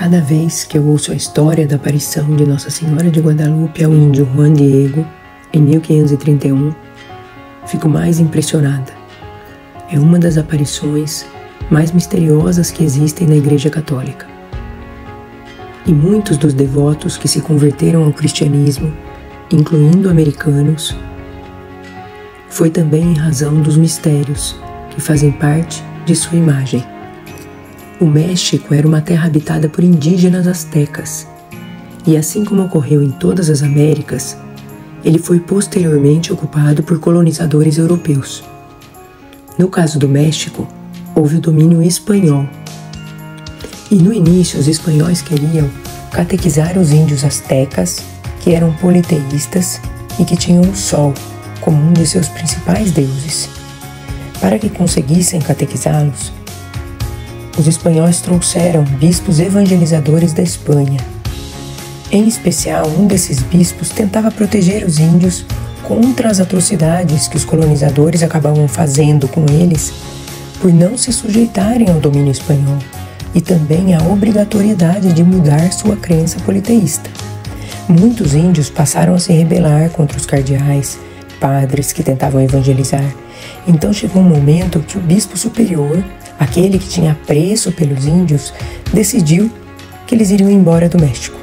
Cada vez que eu ouço a história da aparição de Nossa Senhora de Guadalupe ao índio Juan Diego, em 1531, fico mais impressionada. É uma das aparições mais misteriosas que existem na Igreja Católica. E muitos dos devotos que se converteram ao cristianismo, incluindo americanos, foi também em razão dos mistérios que fazem parte de sua imagem. O México era uma terra habitada por indígenas astecas, e assim como ocorreu em todas as Américas, ele foi posteriormente ocupado por colonizadores europeus. No caso do México, houve o domínio espanhol. E no início, os espanhóis queriam catequizar os índios astecas, que eram politeístas e que tinham o sol como um de seus principais deuses. Para que conseguissem catequizá-los, os espanhóis trouxeram bispos evangelizadores da Espanha. Em especial, um desses bispos tentava proteger os índios contra as atrocidades que os colonizadores acabavam fazendo com eles por não se sujeitarem ao domínio espanhol e também à obrigatoriedade de mudar sua crença politeísta. Muitos índios passaram a se rebelar contra os cardeais, padres que tentavam evangelizar. Então chegou um momento que o bispo superior, aquele que tinha apreço pelos índios, decidiu que eles iriam embora do México,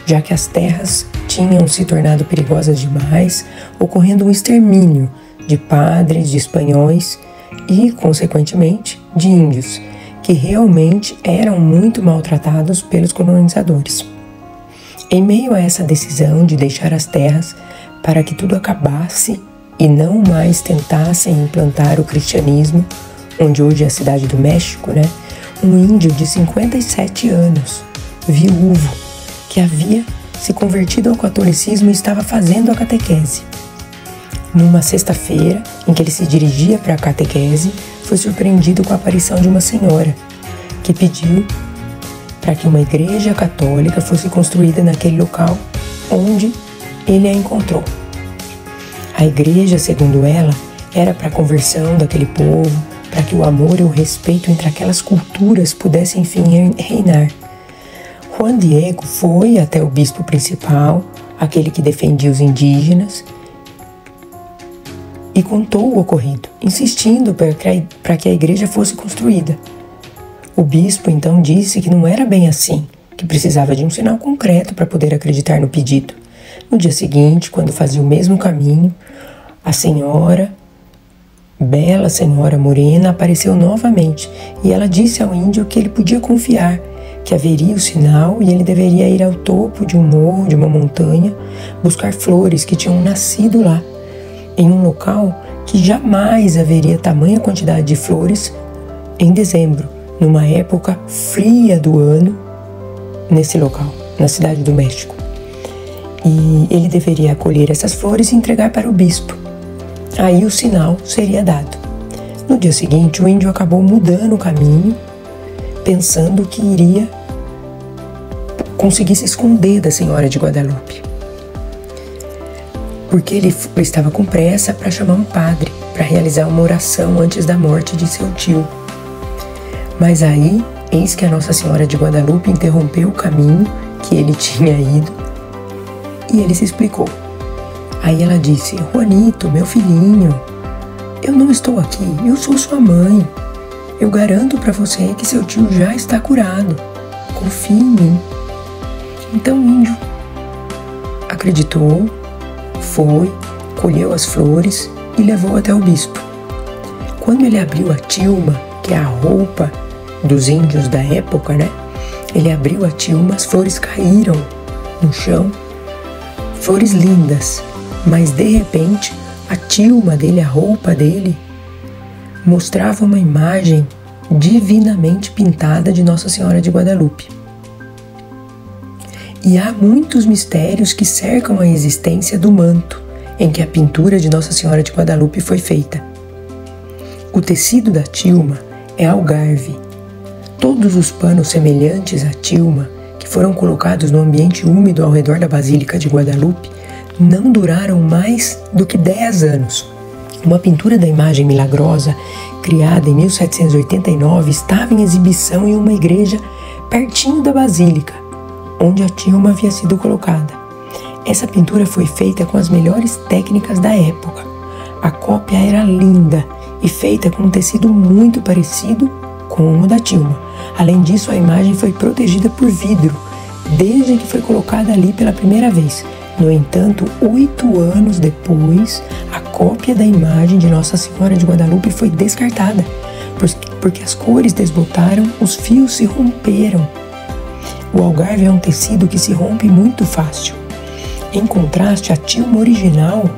já que as terras tinham se tornado perigosas demais, ocorrendo um extermínio de padres, de espanhóis e, consequentemente, de índios, que realmente eram muito maltratados pelos colonizadores. Em meio a essa decisão de deixar as terras para que tudo acabasse e não mais tentassem implantar o cristianismo, onde hoje é a cidade do México, um índio de 57 anos, viúvo, que havia se convertido ao catolicismo e estava fazendo a catequese. Numa sexta-feira, em que ele se dirigia para a catequese, foi surpreendido com a aparição de uma senhora, que pediu para que uma igreja católica fosse construída naquele local onde ele a encontrou. A igreja, segundo ela, era para a conversão daquele povo, para que o amor e o respeito entre aquelas culturas pudessem enfim reinar. Juan Diego foi até o bispo principal, aquele que defendia os indígenas, e contou o ocorrido, insistindo para que a igreja fosse construída. O bispo então disse que não era bem assim, que precisava de um sinal concreto para poder acreditar no pedido. No dia seguinte, quando fazia o mesmo caminho, a senhora, bela senhora morena, apareceu novamente e ela disse ao índio que ele podia confiar, que haveria o sinal e ele deveria ir ao topo de um morro, de uma montanha, buscar flores que tinham nascido lá, em um local que jamais haveria tamanha quantidade de flores em dezembro, numa época fria do ano, nesse local, na cidade do México. E ele deveria colher essas flores e entregar para o bispo. Aí o sinal seria dado. No dia seguinte, o índio acabou mudando o caminho, pensando que iria conseguir se esconder da Senhora de Guadalupe. Porque ele estava com pressa para chamar um padre, para realizar uma oração antes da morte de seu tio. Mas aí, eis que a Nossa Senhora de Guadalupe interrompeu o caminho que ele tinha ido e ele se explicou. Aí ela disse: Juanito, meu filhinho, eu não estou aqui, eu sou sua mãe. Eu garanto para você que seu tio já está curado. Confie em mim. Então o índio acreditou, foi, colheu as flores e levou até o bispo. Quando ele abriu a tilma, que é a roupa dos índios da época, ele abriu a tilma, as flores caíram no chão, flores lindas. Mas de repente, a tilma dele, a roupa dele, mostrava uma imagem divinamente pintada de Nossa Senhora de Guadalupe. E há muitos mistérios que cercam a existência do manto em que a pintura de Nossa Senhora de Guadalupe foi feita. O tecido da tilma é algarve. Todos os panos semelhantes à tilma, que foram colocados no ambiente úmido ao redor da Basílica de Guadalupe, não duraram mais do que 10 anos. Uma pintura da imagem milagrosa, criada em 1789, estava em exibição em uma igreja pertinho da basílica, onde a Tilma havia sido colocada. Essa pintura foi feita com as melhores técnicas da época. A cópia era linda e feita com um tecido muito parecido com o da Tilma. Além disso, a imagem foi protegida por vidro, desde que foi colocada ali pela primeira vez. No entanto, 8 anos depois, a cópia da imagem de Nossa Senhora de Guadalupe foi descartada, porque as cores desbotaram, os fios se romperam. O algarve é um tecido que se rompe muito fácil. Em contraste, a Tilma original,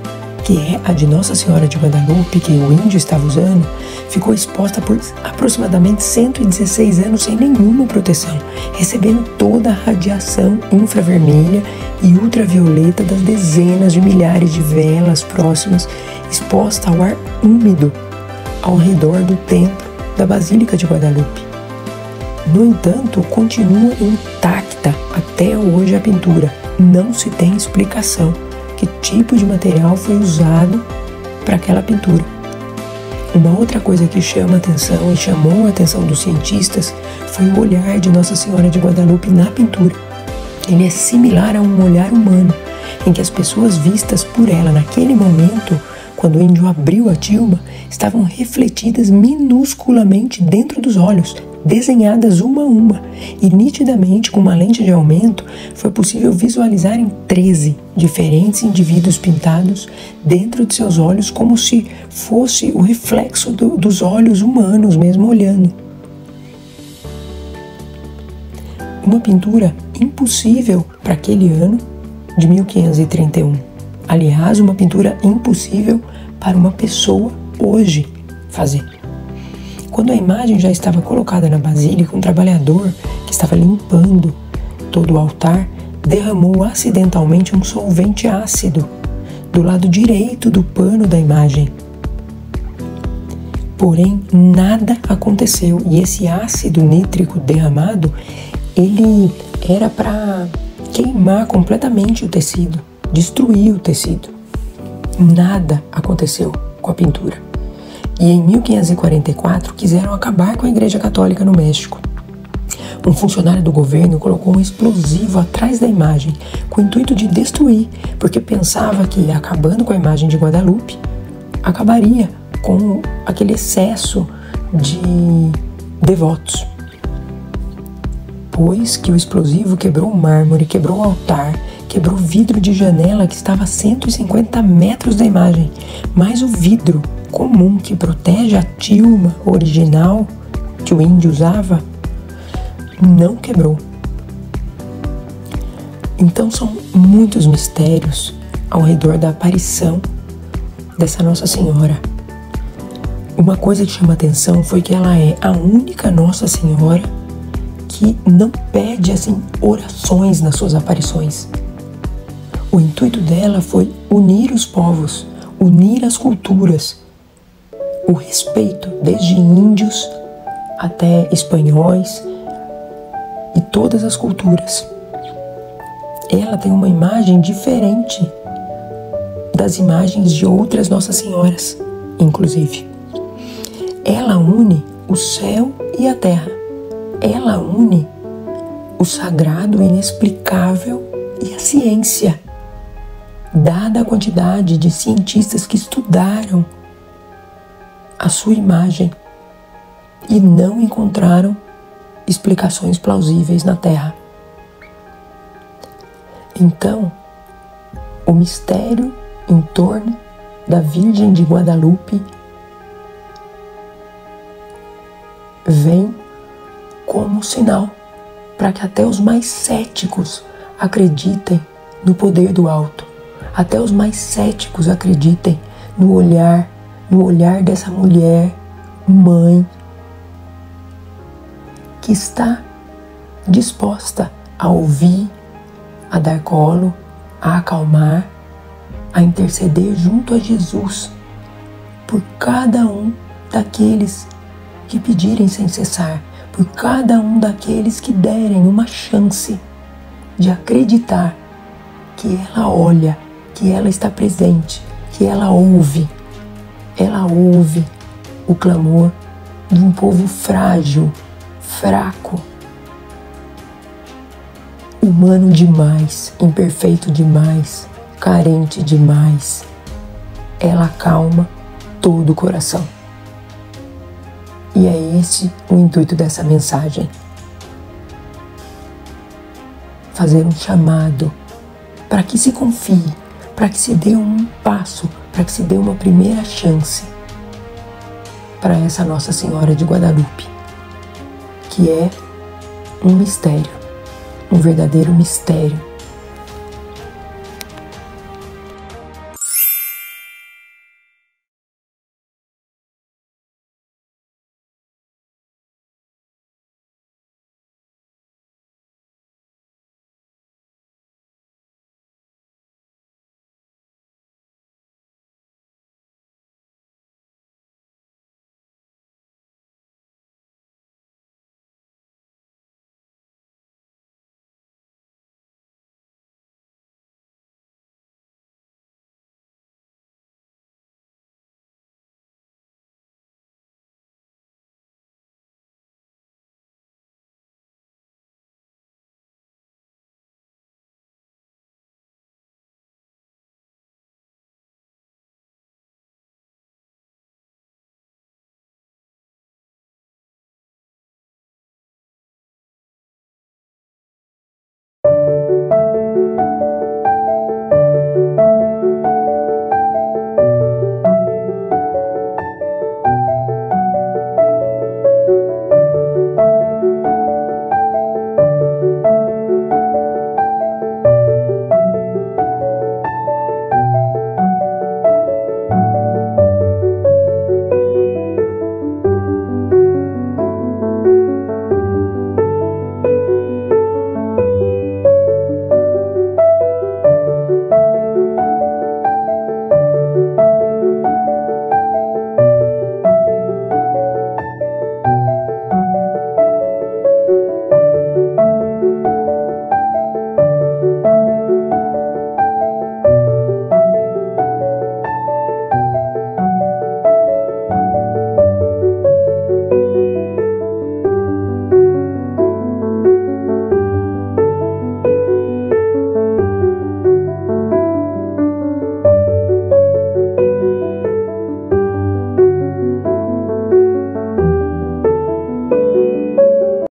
que é a de Nossa Senhora de Guadalupe, que o índio estava usando, ficou exposta por aproximadamente 116 anos sem nenhuma proteção, recebendo toda a radiação infravermelha e ultravioleta das dezenas de milhares de velas próximas, exposta ao ar úmido ao redor do templo da Basílica de Guadalupe. No entanto, continua intacta até hoje a pintura. Não se tem explicação que tipo de material foi usado para aquela pintura. Uma outra coisa que chama a atenção e chamou a atenção dos cientistas foi o olhar de Nossa Senhora de Guadalupe na pintura. Ele é similar a um olhar humano, em que as pessoas vistas por ela naquele momento, quando o índio abriu a Tilma, estavam refletidas minusculamente dentro dos olhos, desenhadas uma a uma, e nitidamente, com uma lente de aumento, foi possível visualizar em 13 diferentes indivíduos pintados dentro de seus olhos, como se fosse o reflexo dos olhos humanos mesmo olhando. Uma pintura impossível para aquele ano de 1531. Aliás, uma pintura impossível para uma pessoa hoje fazer. Quando a imagem já estava colocada na basílica, um trabalhador que estava limpando todo o altar derramou acidentalmente um solvente ácido do lado direito do pano da imagem. Porém, nada aconteceu, e esse ácido nítrico derramado, ele era para queimar completamente o tecido, destruir o tecido. Nada aconteceu com a pintura. E em 1544 quiseram acabar com a Igreja Católica no México. Um funcionário do governo colocou um explosivo atrás da imagem com o intuito de destruir, porque pensava que, acabando com a imagem de Guadalupe, acabaria com aquele excesso de devotos. Pois que o explosivo quebrou o mármore, quebrou o altar, quebrou o vidro de janela que estava a 150 metros da imagem, mas o vidro comum que protege a Tilma original que o índio usava não quebrou. Então são muitos mistérios ao redor da aparição dessa Nossa Senhora. Uma coisa que chama atenção foi que ela é a única Nossa Senhora que não pede assim orações nas suas aparições. O intuito dela foi unir os povos, unir as culturas, o respeito, desde índios até espanhóis e todas as culturas. Ela tem uma imagem diferente das imagens de outras Nossas Senhoras, inclusive. Ela une o céu e a terra. Ela une o sagrado, inexplicável e a ciência. Dada a quantidade de cientistas que estudaram a sua imagem e não encontraram explicações plausíveis na Terra. Então, o mistério em torno da Virgem de Guadalupe vem como sinal para que até os mais céticos acreditem no poder do alto. Até os mais céticos acreditem no olhar dessa mulher, mãe, que está disposta a ouvir, a dar colo, a acalmar, a interceder junto a Jesus por cada um daqueles que pedirem sem cessar, por cada um daqueles que derem uma chance de acreditar que ela olha, que ela está presente, que ela ouve o clamor de um povo frágil, fraco, humano demais, imperfeito demais, carente demais. Ela acalma todo o coração. E é esse o intuito dessa mensagem. Fazer um chamado para que se confie, para que se dê um passo, para que se dê uma primeira chance para essa Nossa Senhora de Guadalupe, que é um mistério, um verdadeiro mistério